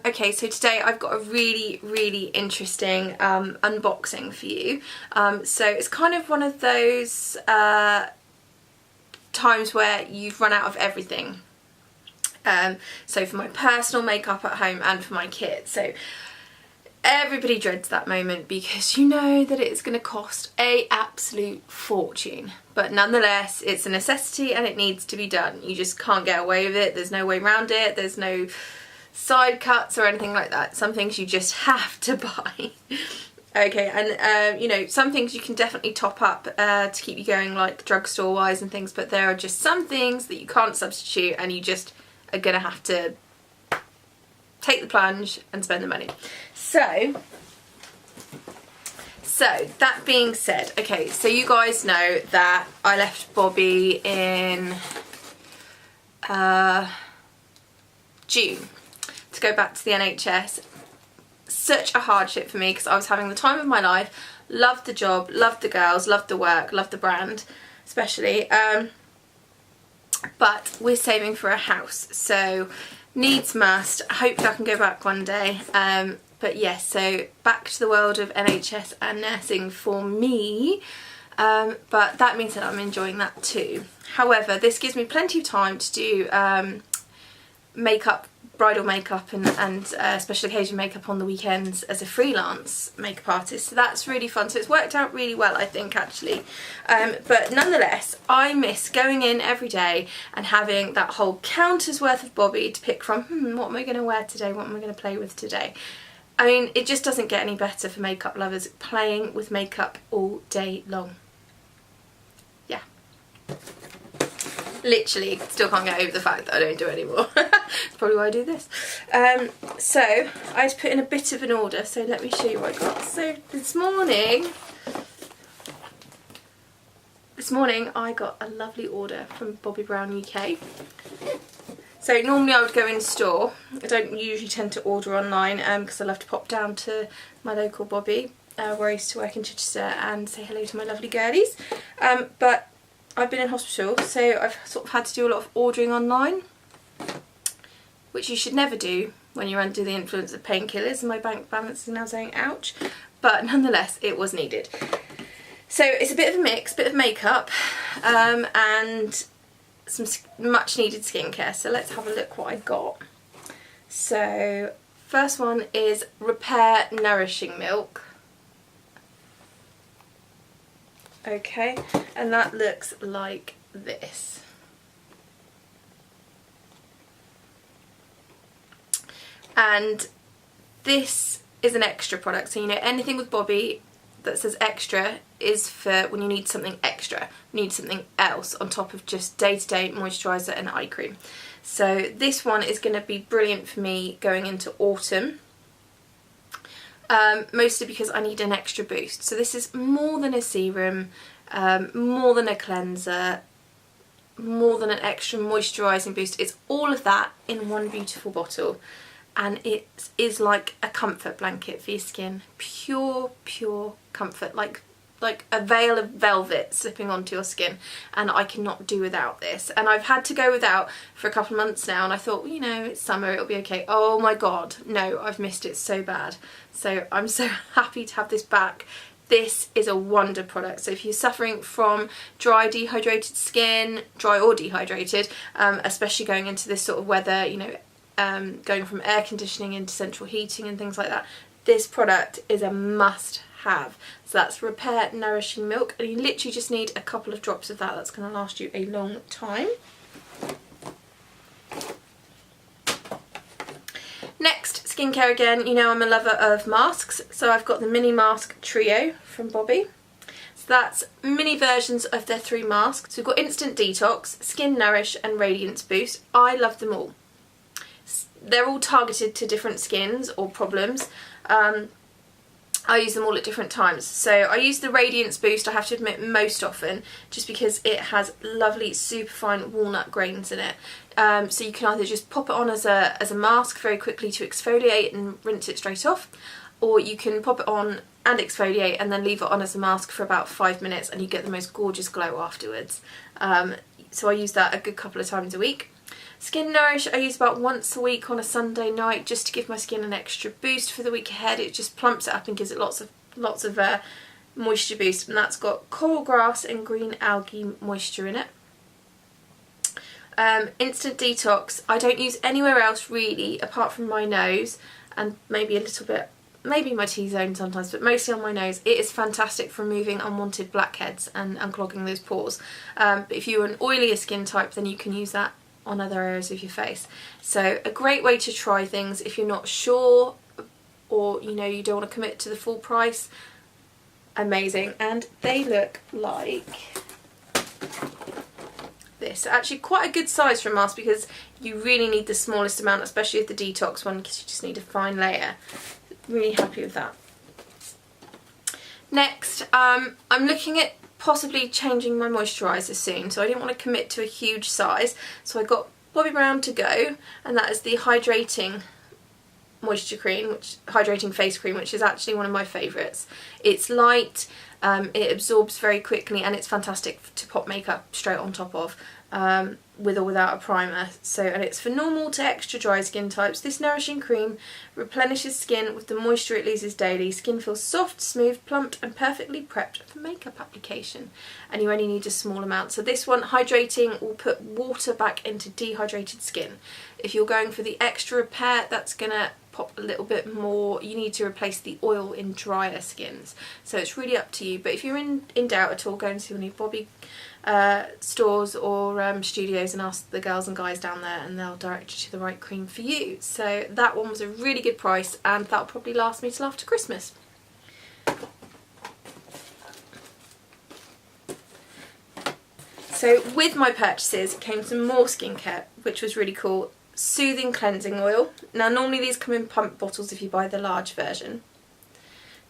Okay, so today I've got a really interesting unboxing for you. So it's kind of one of those times where you've run out of everything. So for my personal makeup at home and for my kit. So everybody dreads that moment because you know that it's going to cost an absolute fortune. But nonetheless, it's a necessity and it needs to be done. You just can't get away with it. There's no way around it. There's no side cuts or anything like that. Some things you just have to buy. Okay, and you know, some things you can definitely top up to keep you going, like drugstore wise and things, but there are just some things that you can't substitute and you just are gonna have to take the plunge and spend the money. So that being said, okay, so you guys know that I left Bobbi in June to go back to the NHS. Such a hardship for me because I was having the time of my life, loved the job, loved the girls, loved the work, loved the brand especially, but we're saving for a house, so needs must. Hopefully I can go back one day, but yes, so back to the world of NHS and nursing for me, but that means that I'm enjoying that too. However, this gives me plenty of time to do makeup, bridal makeup and special occasion makeup on the weekends as a freelance makeup artist, so that's really fun. So it's worked out really well, I think, actually, but nonetheless I miss going in every day and having that whole counter's worth of Bobbi to pick from. What am I going to wear today, what am I going to play with today? I mean, it just doesn't get any better for makeup lovers, playing with makeup all day long. Yeah. Literally still can't get over the fact that I don't do it anymore. That's probably why I do this. So I had to put in a bit of an order, so let me show you what I got. So this morning I got a lovely order from Bobbi Brown UK. So normally I would go in store. I don't usually tend to order online because I love to pop down to my local Bobbi where I used to work in Chichester and say hello to my lovely girlies. But I've been in hospital, so I've sort of had to do a lot of ordering online, which you should never do when you're under the influence of painkillers, and my bank balance is now saying ouch, but nonetheless it was needed. So it's a bit of a mix, bit of makeup and some much needed skincare, so let's have a look what I got. So first one is Repair Nourishing Milk. Okay, and that looks like this. And this is an extra product, so you know anything with Bobbi that says extra is for when you need something extra, need something else on top of just day-to-day moisturiser and eye cream. So this one is going to be brilliant for me going into autumn. Mostly because I need an extra boost. So this is more than a serum, more than a cleanser, more than an extra moisturising boost. It's all of that in one beautiful bottle, and it is like a comfort blanket for your skin. Pure comfort, like a veil of velvet slipping onto your skin, and I cannot do without this. And I've had to go without for a couple of months now, and I thought, well, you know, it's summer, it'll be okay. Oh my god, no, I've missed it so bad. So I'm so happy to have this back. This is a wonder product. So if you're suffering from dry, dehydrated skin, dry or dehydrated, especially going into this sort of weather, you know, going from air conditioning into central heating and things like that, this product is a must have. So that's Repair Nourishing Milk, and you literally just need a couple of drops of that. That's going to last you a long time. Next, skincare again. You know I'm a lover of masks, so I've got the mini mask trio from Bobbi. So that's mini versions of their 3 masks. So we've got Instant Detox, Skin Nourish and Radiance Boost. I love them all. They're all targeted to different skins or problems. I use them all at different times. So I use the Radiance Boost, I have to admit, most often, just because it has lovely superfine walnut grains in it. So you can either just pop it on as a mask very quickly to exfoliate and rinse it straight off, or you can pop it on and exfoliate and then leave it on as a mask for about 5 minutes and you get the most gorgeous glow afterwards. So I use that a good couple of times a week. Skin Nourish I use about once a week on a Sunday night just to give my skin an extra boost for the week ahead. It just plumps it up and gives it lots of moisture boost, and that's got coral grass and green algae moisture in it. Instant Detox I don't use anywhere else really apart from my nose and maybe a little bit, maybe my T-zone sometimes, but mostly on my nose. It is fantastic for removing unwanted blackheads and unclogging those pores. But if you're an oilier skin type, then you can use that on other areas of your face. So a great way to try things if you're not sure, or you know you don't want to commit to the full price. Amazing. And they look like this. Actually quite a good size for a mask, because you really need the smallest amount, especially with the detox one, because you just need a fine layer. Really happy with that. Next, I'm looking at possibly changing my moisturiser soon, so I didn't want to commit to a huge size, so I got Bobbi Brown To Go, and that is the hydrating moisture cream, hydrating face cream, which is actually one of my favourites. It's light, it absorbs very quickly, and it's fantastic to pop makeup straight on top of, with or without a primer. So, and it's for normal to extra dry skin types. This nourishing cream replenishes skin with the moisture it loses daily. Skin feels soft, smooth, plumped and perfectly prepped for makeup application, and you only need a small amount. So this one, hydrating, will put water back into dehydrated skin. If you're going for the extra repair, that's gonna pop a little bit more. You need to replace the oil in drier skins, so it's really up to you. But if you're in doubt at all, go and see any Bobbi stores or studios and ask the girls and guys down there, and they'll direct you to the right cream for you. So that one was a really good price, and that'll probably last me till after Christmas. So with my purchases came some more skincare, which was really cool. Soothing cleansing oil. Now normally these come in pump bottles if you buy the large version.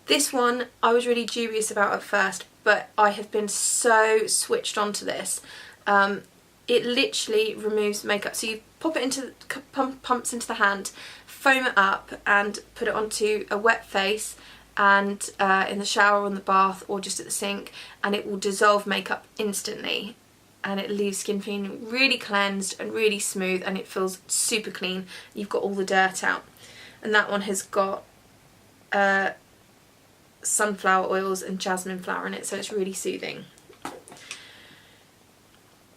This one I was really dubious about at first, but I have been so switched on to this. It literally removes makeup. So you pop it into, pumps into the hand, foam it up and put it onto a wet face, and in the shower or in the bath or just at the sink, and it will dissolve makeup instantly. And it leaves skin feeling really cleansed and really smooth, and it feels super clean. You've got all the dirt out. And that one has got sunflower oils and jasmine flower in it, so it's really soothing.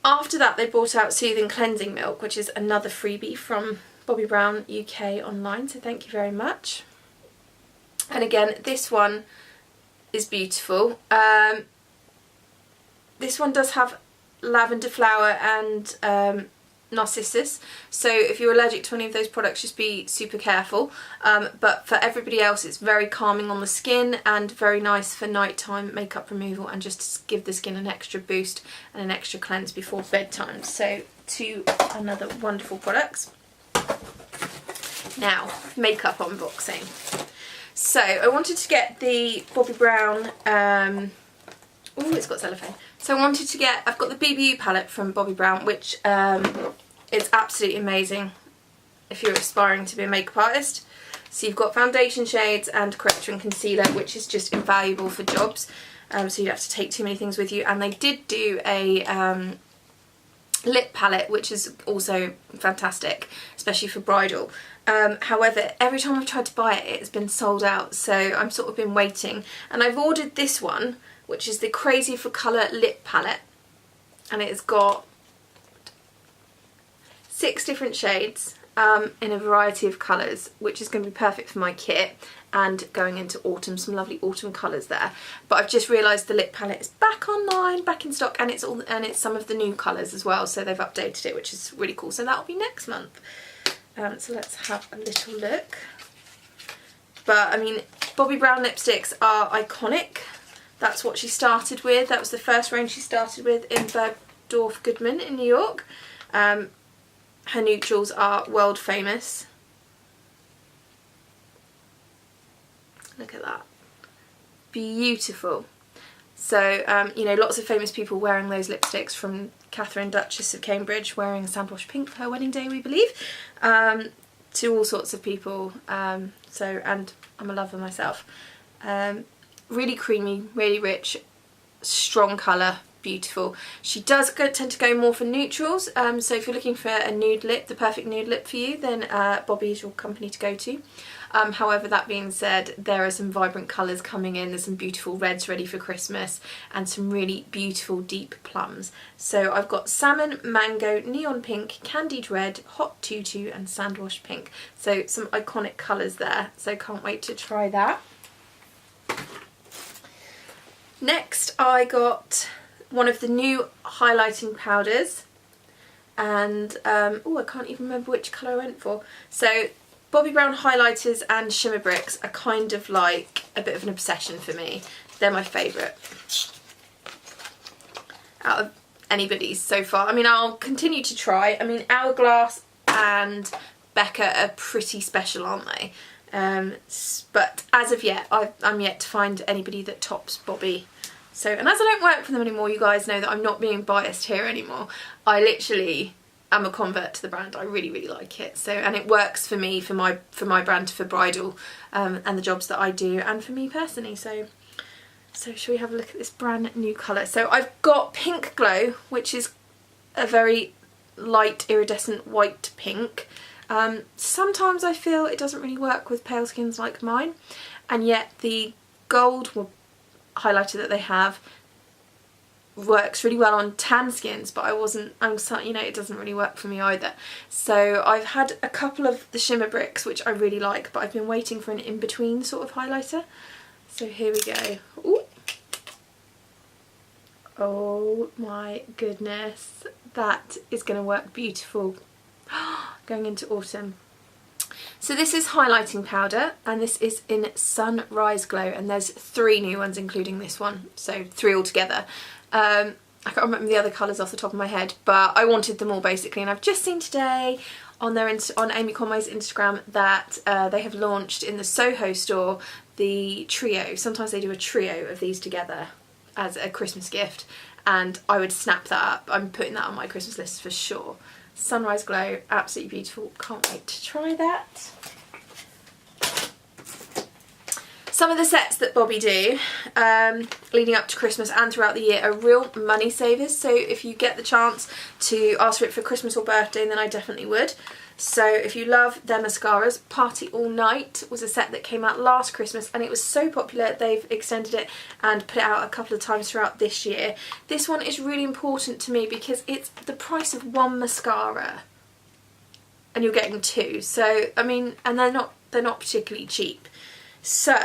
After that they brought out Soothing Cleansing Milk, which is another freebie from Bobbi Brown UK online, so thank you very much. And again, this one is beautiful. This one does have lavender flower and narcissus, so if you're allergic to any of those products, just be super careful, but for everybody else it's very calming on the skin and very nice for nighttime makeup removal, and just to give the skin an extra boost and an extra cleanse before bedtime. So two another wonderful products. Now makeup unboxing. So I wanted to get the Bobbi Brown oh, it's got cellophane. So I wanted to get, I've got the BBU palette from Bobbi Brown, which is absolutely amazing if you're aspiring to be a makeup artist. So you've got foundation shades and corrector and concealer, which is just invaluable for jobs. So you don't have to take too many things with you. And they did do a lip palette, which is also fantastic, especially for bridal. However, every time I've tried to buy it, it's been sold out, so I've sort of been waiting. And I've ordered this one, which is the Crazy for Colour lip palette, and it's got 6 different shades in a variety of colours, which is going to be perfect for my kit and going into autumn, some lovely autumn colours there. But I've just realised the lip palette is back online, back in stock, and it's some of the new colours as well, so they've updated it, which is really cool. So that'll be next month. So let's have a little look. But I mean, Bobbi Brown lipsticks are iconic. That's what she started with. That was the first range she started with in Bergdorf Goodman in New York. Her neutrals are world famous. Look at that. Beautiful. So, you know, lots of famous people wearing those lipsticks, from Catherine, Duchess of Cambridge, wearing sandwich pink for her wedding day, we believe, to all sorts of people. So, and I'm a lover myself. Really creamy, really rich, strong colour, beautiful. She does tend to go more for neutrals, so if you're looking for a nude lip, the perfect nude lip for you, then Bobbi is your company to go to. However, that being said, there are some vibrant colours coming in. There's some beautiful reds ready for Christmas and some really beautiful deep plums. So I've got salmon, mango, neon pink, candied red, hot tutu and sandwash pink. So some iconic colours there, so can't wait to try that. Next I got one of the new highlighting powders, and oh, I can't even remember which colour I went for. So Bobbi Brown highlighters and shimmer bricks are kind of like a bit of an obsession for me. They're my favourite out of anybody's so far. I mean, I'll continue to try. I mean, Hourglass and Becca are pretty special, aren't they? But as of yet, I'm yet to find anybody that tops Bobbi. So, and as I don't work for them anymore, you guys know that I'm not being biased here anymore. I literally am a convert to the brand. I really, really like it. So, and it works for me, for my brand, for bridal, and the jobs that I do, and for me personally. So shall we have a look at this brand new colour? So I've got Pink Glow, which is a very light iridescent white pink. Sometimes I feel it doesn't really work with pale skins like mine, and yet the gold highlighter that they have works really well on tan skins, but you know, it doesn't really work for me either. So I've had a couple of the shimmer bricks which I really like, but I've been waiting for an in-between sort of highlighter. So here we go. Ooh. Oh my goodness, that is going to work beautiful going into autumn. So this is highlighting powder, and this is in Sunrise Glow, and there's 3 new ones including this one, so 3 altogether. I can't remember the other colours off the top of my head, but I wanted them all basically, and I've just seen today on Amy Conway's Instagram that they have launched in the Soho store the trio. Sometimes they do a trio of these together as a Christmas gift, and I would snap that up. I'm putting that on my Christmas list for sure. Sunrise Glow, absolutely beautiful. Can't wait to try that. Some of the sets that Bobbi do leading up to Christmas and throughout the year are real money savers. So if you get the chance to ask for it for Christmas or birthday, then I definitely would. So if you love their mascaras, Party All Night was a set that came out last Christmas, and it was so popular they've extended it and put it out a couple of times throughout this year. This one is really important to me because it's the price of 1 mascara and you're getting 2. So I mean, and they're not particularly cheap. So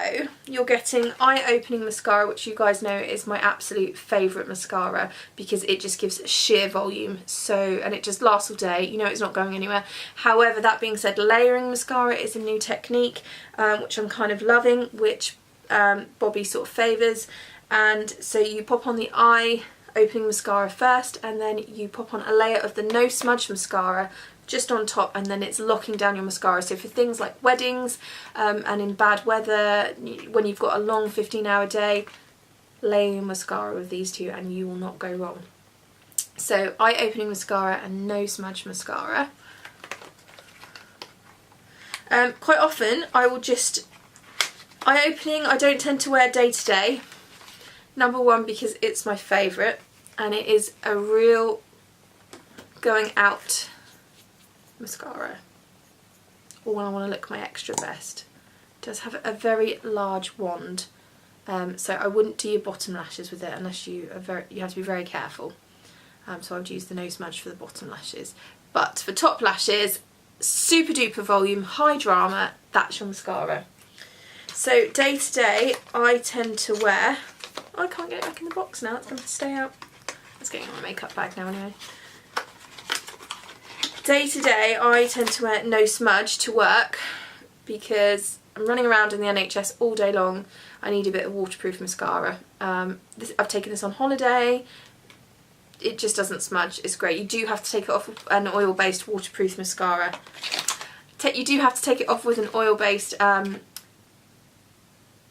you're getting eye-opening mascara, which you guys know is my absolute favourite mascara because it just gives sheer volume, and it just lasts all day. You know, it's not going anywhere. However, that being said, layering mascara is a new technique which I'm kind of loving, which Bobbi sort of favours. And so you pop on the eye-opening mascara first, and then you pop on a layer of the No Smudge mascara just on top, and then it's locking down your mascara. So for things like weddings and in bad weather, when you've got a long 15-hour day, lay your mascara with these two and you will not go wrong. So eye-opening mascara and No Smudge mascara. Quite often I will just, eye-opening I don't tend to wear day to day. Number one, because it's my favourite, and it is a real going out mascara, or when I want to look my extra best. It does have a very large wand, so I wouldn't do your bottom lashes with it unless you have to be very careful. So I would use the No Smudge for the bottom lashes, but for top lashes, super duper volume, high drama, that's your mascara. So day to day I tend to wear, I can't get it back in the box now, it's going to stay out. Let's get it in my makeup bag now anyway. Day to day I tend to wear No Smudge to work because I'm running around in the NHS all day long. I need a bit of waterproof mascara. I've taken this on holiday. It just doesn't smudge. It's great. You do have to take it off with an oil-based waterproof mascara. You do have to take it off with an oil-based,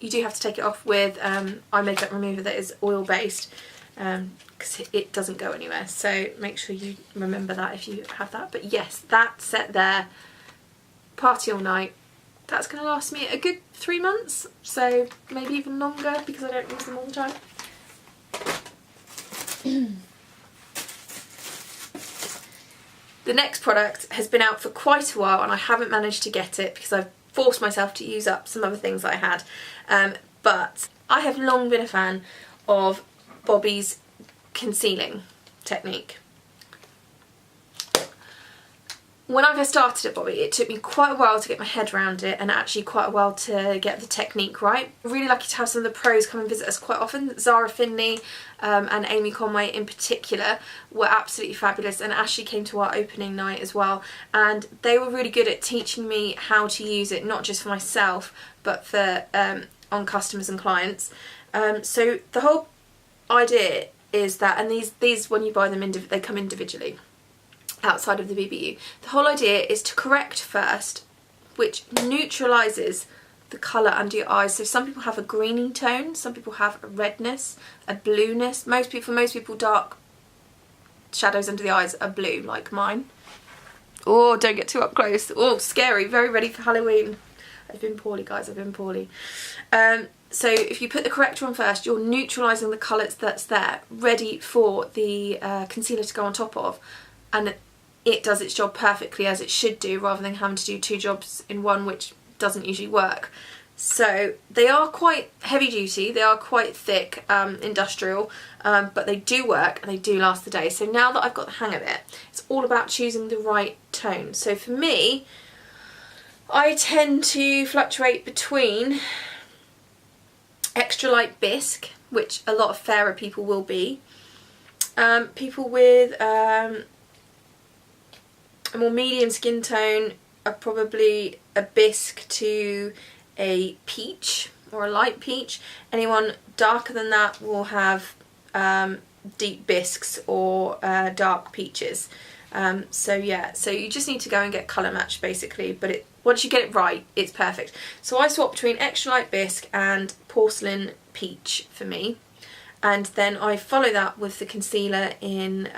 you do have to take it off with eye makeup remover that is oil-based, because it doesn't go anywhere. So make sure you remember that if you have that. But yes, that set there, Party All Night, that's going to last me a good 3 months, so maybe even longer because I don't use them all the time. The next product has been out for quite a while and I haven't managed to get it because I've forced myself to use up some other things that I had. But I have long been a fan of Bobbi's concealing technique. When I first started at Bobbi, it took me quite a while to get my head around it and actually quite a while to get the technique right. I'm really lucky to have some of the pros come and visit us quite often. Zara Finley and Amy Conway in particular were absolutely fabulous, and Ashley came to our opening night as well, and they were really good at teaching me how to use it, not just for myself but for on customers and clients. So the whole idea is that, and these when you buy them, they come individually outside of the BBU. The whole idea is to correct first, which neutralises the colour under your eyes. So some people have a greeny tone, some people have a redness, a blueness. For most people dark shadows under the eyes are blue, like mine. Oh, don't get too up close. Oh, scary. Very ready for Halloween. I've been poorly, guys, I've been poorly. So if you put the corrector on first, you're neutralising the colour that's there, ready for the concealer to go on top of. And it does its job perfectly as it should do, rather than having to do two jobs in one, which doesn't usually work. So they are quite heavy duty, they are quite thick, industrial, but they do work and they do last the day. So now that I've got the hang of it, it's all about choosing the right tone. So for me, I tend to fluctuate between extra light bisque, which a lot of fairer people will be, people with a more medium skin tone are probably a bisque to a peach or a light peach. Anyone darker than that will have deep bisques or dark peaches. So yeah, so you just need to go and get colour matched basically, but once you get it right, it's perfect. So I swap between extra light bisque and porcelain peach for me. And then I follow that with the concealer in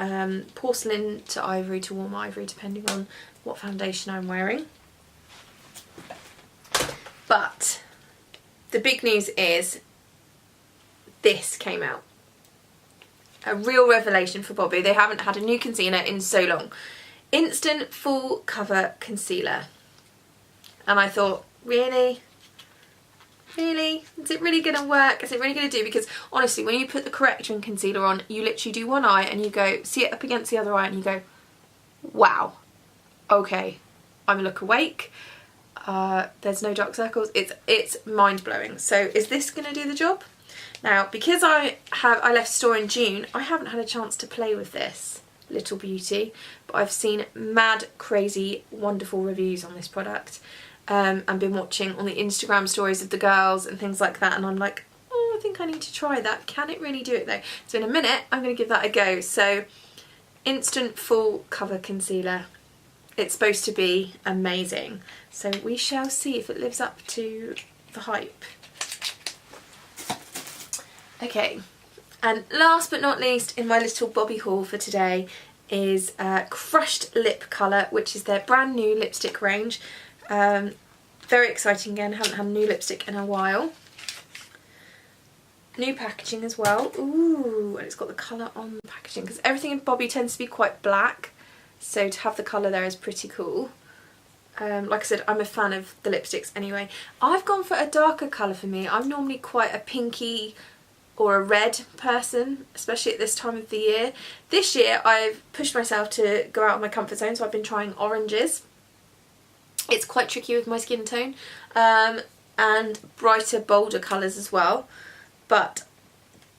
porcelain to ivory to warm ivory, depending on what foundation I'm wearing. But the big news is this came out. A real revelation for Bobbi. They haven't had a new concealer in so long. Instant Full Cover Concealer. And I thought, really? Really? Is it really going to work? Is it really going to do? Because honestly, when you put the corrector and concealer on, you literally do one eye and you go, see it up against the other eye and you go, wow, okay, I'm a look awake. There's no dark circles. It's mind-blowing. So is this going to do the job? Now, because I left store in June, I haven't had a chance to play with this little beauty, but I've seen mad, crazy, wonderful reviews on this product. And been watching on the Instagram stories of the girls and things like that, and I'm like, oh, I think I need to try that. Can it really do it though? So in a minute I'm going to give that a go. So Instant Full Cover Concealer, it's supposed to be amazing, so we shall see if it lives up to the hype. Okay, and last but not least in my little Bobbi haul for today is Crushed Lip Colour, which is their brand new lipstick range. Very exciting again, haven't had a new lipstick in a while. New packaging as well. Ooh, and it's got the colour on the packaging, because everything in Bobbi tends to be quite black, so to have the colour there is pretty cool. Like I said, I'm a fan of the lipsticks anyway. I've gone for a darker colour for me. I'm normally quite a pinky or a red person, especially at this time of the year. This year I've pushed myself to go out of my comfort zone, so I've been trying oranges. It's quite tricky with my skin tone, and brighter, bolder colours as well. But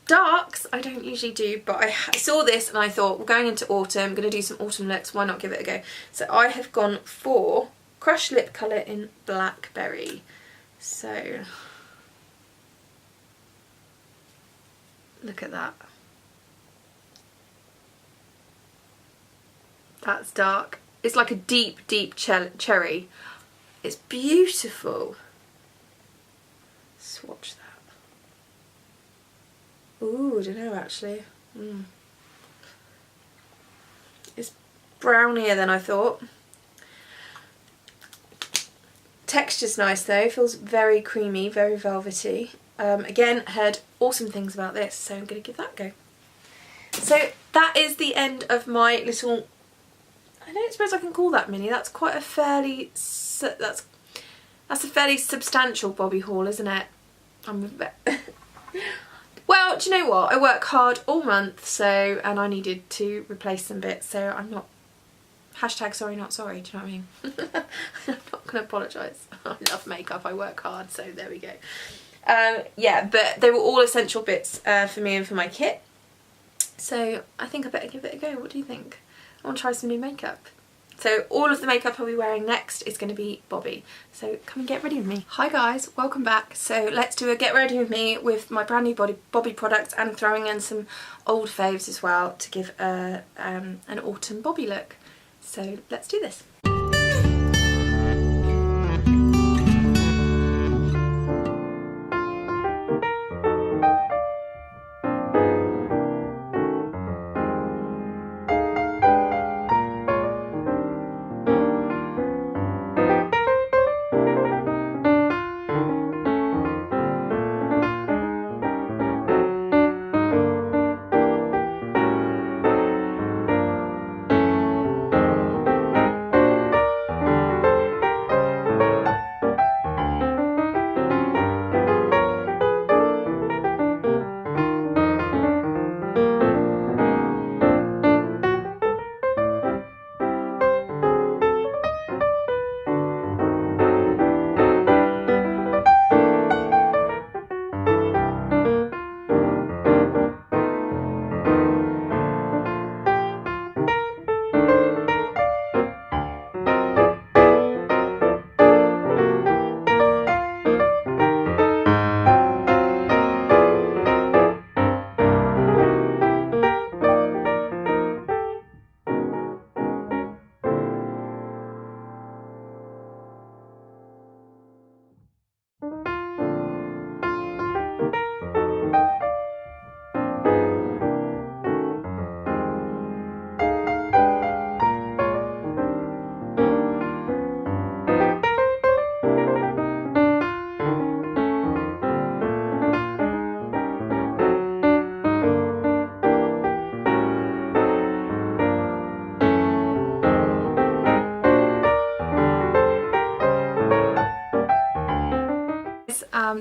darks I don't usually do, but I saw this and I thought, we're going into autumn, I'm going to do some autumn looks, why not give it a go? So I have gone for Crushed Lip Colour in Blackberry. So look at that. That's dark. It's like a deep, deep cherry. It's beautiful. Swatch that. Ooh, I don't know actually. It's brownier than I thought. Texture's nice though, feels very creamy, very velvety. Again, heard awesome things about this, so I'm going to give that a go. So that is the end of my little, I don't suppose I can call that mini, that's quite a fairly, that's a fairly substantial Bobbi haul, isn't it? I'm a bit well, do you know what, I work hard all month, so, and I needed to replace some bits, so I'm not, hashtag sorry not sorry, do you know what I mean? I'm not going to apologise. I love makeup, I work hard, so there we go. Yeah, but they were all essential bits for me and for my kit. So I think I better give it a go. What do you think? I want to try some new makeup. So all of the makeup I'll be wearing next is going to be Bobbi. So come and get ready with me. Hi guys, welcome back. So let's do a get ready with me with my brand new Bobbi products and throwing in some old faves as well to give an autumn Bobbi look. So let's do this.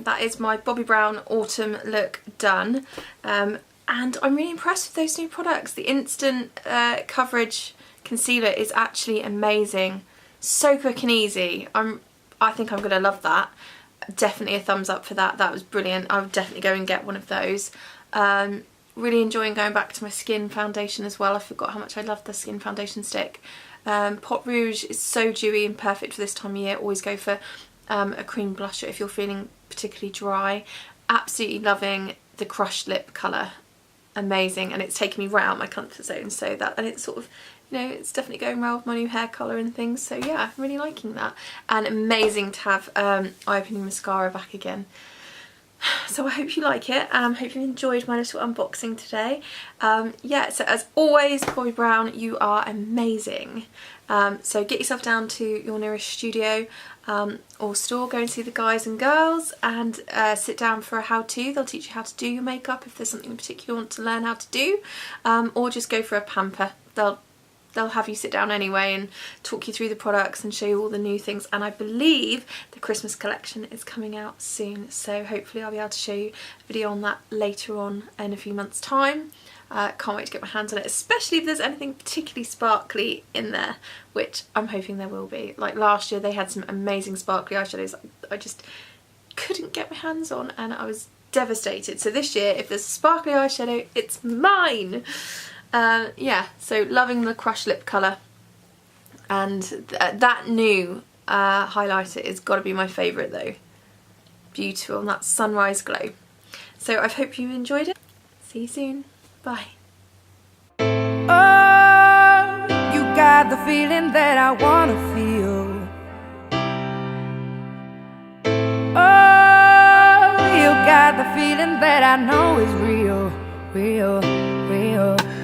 That is my Bobbi Brown autumn look done, and I'm really impressed with those new products. The instant coverage concealer is actually amazing, so quick and easy. I think I'm gonna love that. Definitely a thumbs up for that. That was brilliant. I would definitely go and get one of those. Really enjoying going back to my skin foundation as well. I forgot how much I love the skin foundation stick. Pot Rouge is so dewy and perfect for this time of year. Always go for a cream blusher if you're feeling particularly dry. Absolutely loving the crushed lip colour, amazing, and it's taken me right out my comfort zone, so that, and it's sort of, you know, it's definitely going well with my new hair colour and things, so yeah, I'm really liking that. And amazing to have eye-opening mascara back again. So I hope you like it, hope you enjoyed my little unboxing today. Yeah, so as always, Bobbi Brown, you are amazing. So get yourself down to your nearest studio or store, go and see the guys and girls, and sit down for a how-to. They'll teach you how to do your makeup if there's something in particular you want to learn how to do, or just go for a pamper. They'll have you sit down anyway and talk you through the products and show you all the new things. And I believe the Christmas collection is coming out soon, so hopefully I'll be able to show you a video on that later on in a few months' time. Can't wait to get my hands on it, especially if there's anything particularly sparkly in there, which I'm hoping there will be. Like last year they had some amazing sparkly eyeshadows I just couldn't get my hands on, and I was devastated. So this year, if there's a sparkly eyeshadow, it's mine! Yeah, so loving the crushed lip colour, and that new highlighter has got to be my favourite though. Beautiful, and that Sunrise Glow. So I hope you enjoyed it. See you soon. Bye. Oh, you got the feeling that I wanna feel. Oh, you got the feeling that I know is real, real, real.